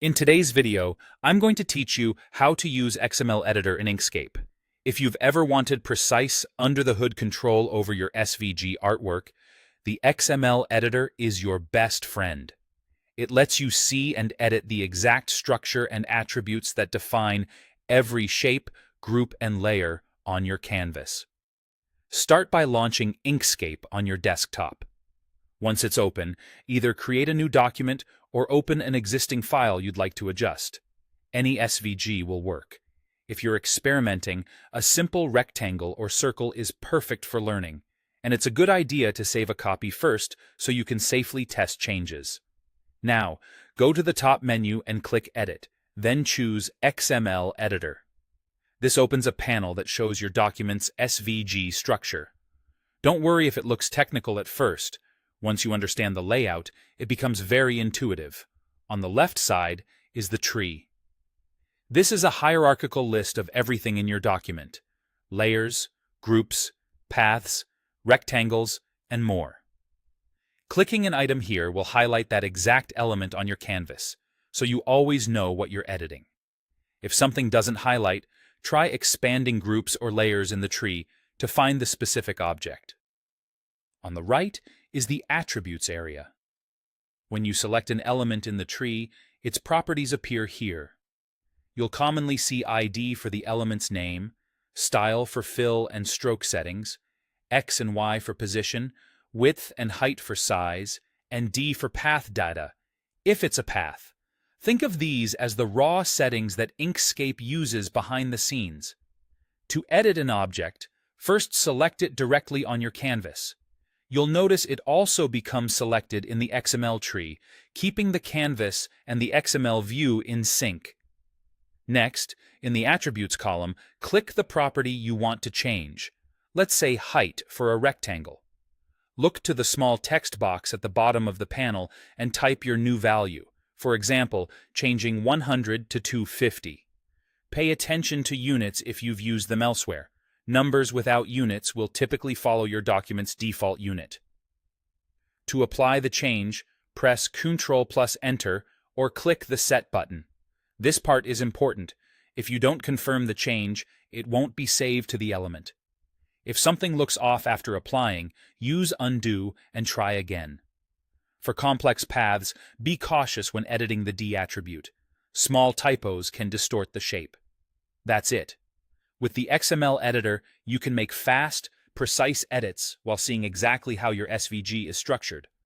In today's video, I'm going to teach you how to use XML Editor in Inkscape. If you've ever wanted precise, under-the-hood control over your SVG artwork, the XML Editor is your best friend. It lets you see and edit the exact structure and attributes that define every shape, group, and layer on your canvas. Start by launching Inkscape on your desktop. Once it's open, either create a new document or open an existing file you'd like to adjust. Any SVG will work. If you're experimenting, a simple rectangle or circle is perfect for learning, and it's a good idea to save a copy first so you can safely test changes. Now, go to the top menu and click Edit, then choose XML Editor. This opens a panel that shows your document's SVG structure. Don't worry if it looks technical at first. Once you understand the layout, it becomes very intuitive. On the left side is the tree. This is a hierarchical list of everything in your document: layers, groups, paths, rectangles, and more. Clicking an item here will highlight that exact element on your canvas, so you always know what you're editing. If something doesn't highlight, try expanding groups or layers in the tree to find the specific object. On the right is the Attributes area. When you select an element in the tree, its properties appear here. You'll commonly see ID for the element's name, style for fill and stroke settings, X and Y for position, width and height for size, and D for path data, if it's a path. Think of these as the raw settings that Inkscape uses behind the scenes. To edit an object, first select it directly on your canvas. You'll notice it also becomes selected in the XML tree, keeping the canvas and the XML view in sync. Next, in the Attributes column, click the property you want to change. Let's say height for a rectangle. Look to the small text box at the bottom of the panel and type your new value, for example, changing 100 to 250. Pay attention to units if you've used them elsewhere. Numbers without units will typically follow your document's default unit. To apply the change, press Ctrl+Enter or click the Set button. This part is important. If you don't confirm the change, it won't be saved to the element. If something looks off after applying, use Undo and try again. For complex paths, be cautious when editing the D attribute. Small typos can distort the shape. That's it. With the XML editor, you can make fast, precise edits while seeing exactly how your SVG is structured.